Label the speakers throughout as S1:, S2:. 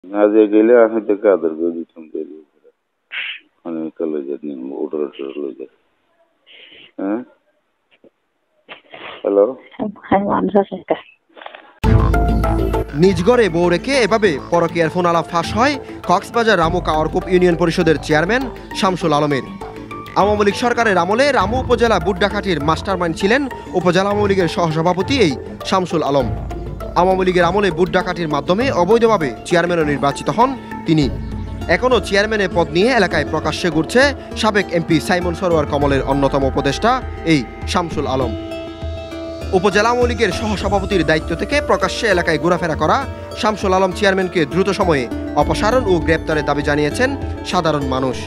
S1: আজ গেলে আমি তো কাদের করে দিতাম দেরি মানে কলেজের নিয়ে ওটার লই যায়। হ্যাঁ হ্যালো
S2: নিজ গড়ে বউ রেখে এভাবে পরকীয়ার ফোন আলাপ ফাঁস হয় কক্সবাজার রামু কাওয়ারকুপ ইউনিয়ন পরিষদের চেয়ারম্যান শামসুল আলমের। আওয়ামী লীগ সরকারের আমলে রামু উপজেলা বুটডাকাঠির মাস্টারমাইন্ড ছিলেন উপজেলা আওয়ামী লীগের সহসভাপতি এই শামসুল আলম। আওয়ামী লীগের আমলে বুটডাকাঠির মাধ্যমে অবৈধভাবে চেয়ারম্যানও নির্বাচিত হন তিনি। এখনও চেয়ারম্যানের পদ নিয়ে এলাকায় প্রকাশ্যে ঘুরছে সাবেক এমপি সাইমন সরোয়ার কমলের অন্যতম উপদেষ্টা এই শামসুল আলম। উপজেলা আওয়ামী লীগের সহসভাপতির দায়িত্ব থেকে প্রকাশ্যে এলাকায় ঘোরাফেরা করা শামসুল আলম চেয়ারম্যানকে দ্রুত সময়ে অপসারণ ও গ্রেপ্তারের দাবি জানিয়েছেন সাধারণ মানুষ।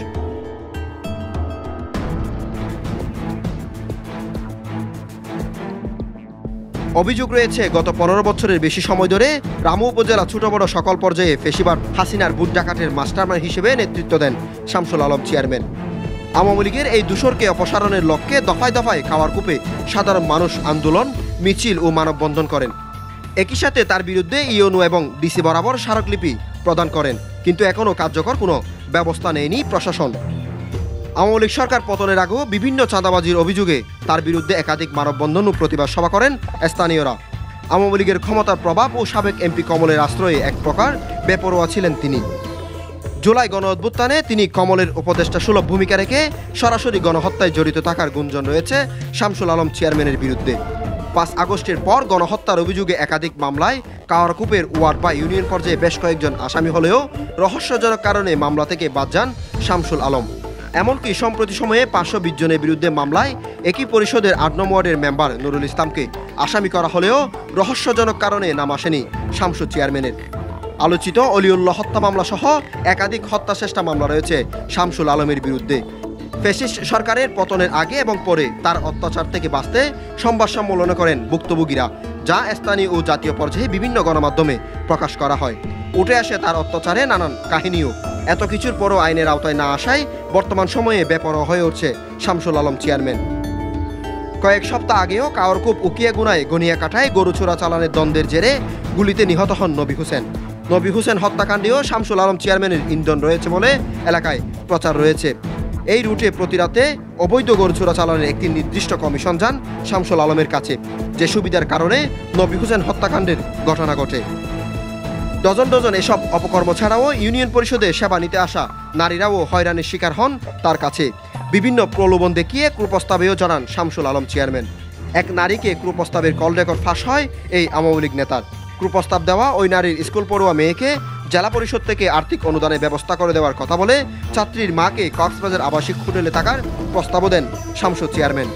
S2: অভিযোগ রয়েছে গত 15 বছরের বেশি সময় ধরে রামু উপজেলা ছোট বড় সকল পর্যায়ে ফেসিবাদ হাসিনার বুট ডাকাতের মাস্টারমাইন্ড হিসেবে নেতৃত্ব দেন শামসুল আলম চেয়ারম্যান। আওয়ামী লীগের এই দূষরকে অপসারণের লক্ষ্যে দফায় দফায় কাওয়ারকুপে সাধারণ মানুষ আন্দোলন, মিছিল ও মানববন্ধন করেন। একই সাথে তার বিরুদ্ধে ইউএনও এবং ডিসি বরাবর স্মারকলিপি প্রদান করেন, কিন্তু এখনও কার্যকর কোনো ব্যবস্থা নেয়নি প্রশাসন। আওয়ামী লীগ সরকার পতনের আগেও বিভিন্ন চাঁদাবাজির অভিযোগে তার বিরুদ্ধে একাধিক মানববন্ধন ও প্রতিবাদ সভা করেন স্থানীয়রা। আওয়ামী লীগের ক্ষমতার প্রভাব ও সাবেক এমপি কমলের আশ্রয়ে এক প্রকার বেপরোয়া ছিলেন তিনি। জুলাই গণ অভ্যুত্থানে তিনি কমলের উপদেষ্টা সুলভ ভূমিকা রেখে সরাসরি গণহত্যায় জড়িত থাকার গুঞ্জন রয়েছে শামসুল আলম চেয়ারম্যানের বিরুদ্ধে। 5 আগস্টের পর গণহত্যার অভিযোগে একাধিক মামলায় কাওয়ারকুপের ওয়ার্ড বা ইউনিয়ন পর্যায়ে বেশ কয়েকজন আসামি হলেও রহস্যজনক কারণে মামলা থেকে বাদ যান শামসুল আলম। এমনকি সম্প্রতি সময়ে 520 জনের বিরুদ্ধে মামলায় একই পরিষদের 8 নং ওয়ার্ডের মেম্বার নুরুল ইসলামকে আসামি করা হলেও রহস্যজনক কারণে নাম আসেনি শামসু চেয়ারম্যানের। আলোচিত অলিউল্লাহ হত্যা মামলা সহ একাধিক হত্যা চেষ্টা মামলা রয়েছে শামসুল আলমের বিরুদ্ধে। ফ্যাসিস্ট সরকারের পতনের আগে এবং পরে তার অত্যাচার থেকে বাঁচতে সংবাদ সম্মেলন করেন ভুক্তভোগীরা, যা স্থানীয় ও জাতীয় পর্যায়ে বিভিন্ন গণমাধ্যমে প্রকাশ করা হয়। উঠে আসে তার অত্যাচারে নানান কাহিনীও। এত কিছুর পরও আইনের আওতায় না আসায় বর্তমান সময়ে বেপরোয়া হয়ে উঠছে শামসুল আলম চেয়ারম্যান। কয়েক সপ্তাহ আগেও কাওয়ারকুপ উকিয়াগুনায় গনিয়াকাটায় গরু চোরা চালানের দ্বন্দ্বের জেরে গুলিতে নিহত হন নবী হোসেন। নবী হোসেন হত্যাকাণ্ডেও শামসুল আলম চেয়ারম্যানের ইন্ধন রয়েছে বলে এলাকায় প্রচার রয়েছে। এই রুটে প্রতিরাতে অবৈধ গরু চোরা চালানের একটি নির্দিষ্ট কমিশন যান শামসুল আলমের কাছে, যে সুবিধার কারণে নবী হোসেন হত্যাকাণ্ডের ঘটনা ঘটে। ডজন ডজন এসব অপকর্ম ছাড়াও ইউনিয়ন পরিষদে সেবা নিতে আসা নারীরাও হয়রানির শিকার হন তার কাছে। বিভিন্ন প্রলোভন দেখিয়ে কুপ্রস্তাবেও জানান শামসুল আলম চেয়ারম্যান। এক নারীকে কুপ্রস্তাবের কল রেকর্ড ফাঁস হয় এই আওয়ামী লীগ নেতার। কুপ্রস্তাব দেওয়া ওই নারীর স্কুল পড়ুয়া মেয়েকে জেলা পরিষদ থেকে আর্থিক অনুদানের ব্যবস্থা করে দেওয়ার কথা বলে ছাত্রীর মাকে কক্সবাজার আবাসিক হোটেলে থাকার প্রস্তাবও দেন শামসু চেয়ারম্যান।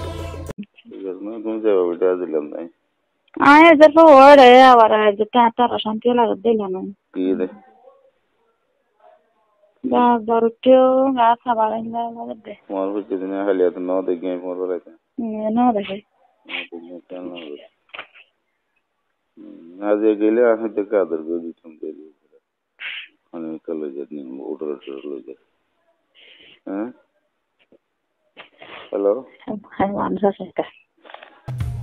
S1: আজ গেলে আমি তো কাদের করে দিতাম দেরি মানে কলেজের নিয়ে ওটার লই যায়। হ্যাঁ হ্যালো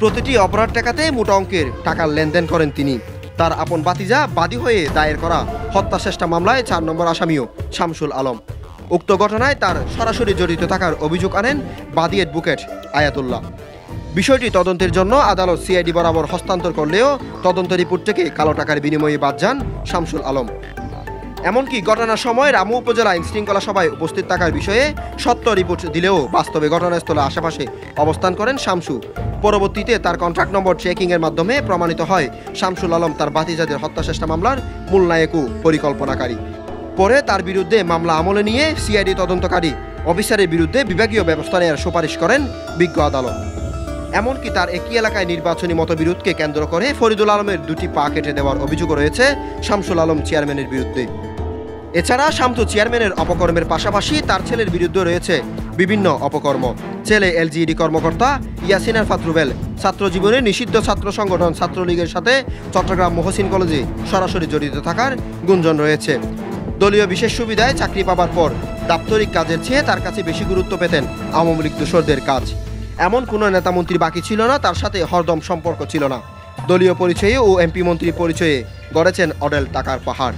S2: প্রতিটি অপরাধ ঠেকাতে মোটা অঙ্কের টাকার লেনদেন করেন তিনি। তার আপন ভাতিজা বাদী হয়ে দায়ের করা হত্যা চেষ্টা মামলায় 4 নম্বর আসামিও শামসুল আলম। উক্ত ঘটনায় তার সরাসরি জড়িত থাকার অভিযোগ আনেন বাদী অ্যাডভোকেট আয়াতুল্লাহ। বিষয়টি তদন্তের জন্য আদালত সিআইডি বরাবর হস্তান্তর করলেও তদন্ত রিপোর্ট থেকে কালো টাকার বিনিময়ে বাদ যান শামসুল আলম। এমনকি ঘটনার সময় রামু উপজেলা আইন শৃঙ্খলা সভায় উপস্থিত থাকার বিষয়ে সত্য রিপোর্ট দিলেও বাস্তবে ঘটনাস্থলে আশেপাশে অবস্থান করেন শামসু। পরবর্তীতে তার কন্ট্রাক্ট নম্বর চেকিংয়ের মাধ্যমে প্রমাণিত হয় শামসুল আলম তার ভাতিজাদের হত্যা চেষ্টা মামলার মূল নায়ক ও পরিকল্পনাকারী। পরে তার বিরুদ্ধে মামলা আমলে নিয়ে সিআইডি তদন্তকারী অফিসারের বিরুদ্ধে বিভাগীয় ব্যবস্থা নেওয়ার সুপারিশ করেন বিজ্ঞ আদালত। এমনকি তার একই এলাকায় নির্বাচনী মতবিরোধকে কেন্দ্র করে ফরিদুল আলমের 2টি পা কেটে দেওয়ার অভিযোগও রয়েছে শামসুল আলম চেয়ারম্যানের বিরুদ্ধে। এছাড়া শামসু চেয়ারম্যানের অপকর্মের পাশাপাশি তার ছেলের বিরুদ্ধে রয়েছে বিভিন্ন অপকর্ম। ছেলে এলজিইডি কর্মকর্তা ইয়াসিন আরফাত রুবেল ছাত্র জীবনে নিষিদ্ধ ছাত্র সংগঠন ছাত্রলীগের সাথে চট্টগ্রাম মহসিন কলেজে সরাসরি জড়িত থাকার গুঞ্জন রয়েছে। দলীয় বিশেষ সুবিধায় চাকরি পাবার পর দাপ্তরিক কাজের চেয়ে তার কাছে বেশি গুরুত্ব পেতেন আওয়ামী লীগ দোসরদের কাজ। এমন কোনো নেতামন্ত্রী বাকি ছিল না তার সাথে হরদম সম্পর্ক ছিল না। দলীয় পরিচয়ে ও এমপি মন্ত্রীর পরিচয়ে গড়েছেন অডেল টাকার পাহাড়।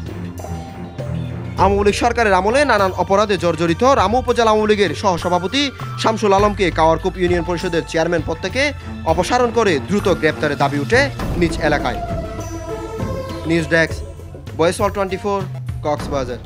S2: আওয়ামী লীগ সরকারের আমলে নানান অপরাধে জর্জরিত রামু উপজেলা আওয়ামী লীগের সহসভাপতি শামসুল আলমকে কাওয়ারকুপ ইউনিয়ন পরিষদের চেয়ারম্যান পদ থেকে অপসারণ করে দ্রুত গ্রেপ্তারের দাবি উঠে নিজ এলাকায়। News desk, voice all 24, Cox's Bazar.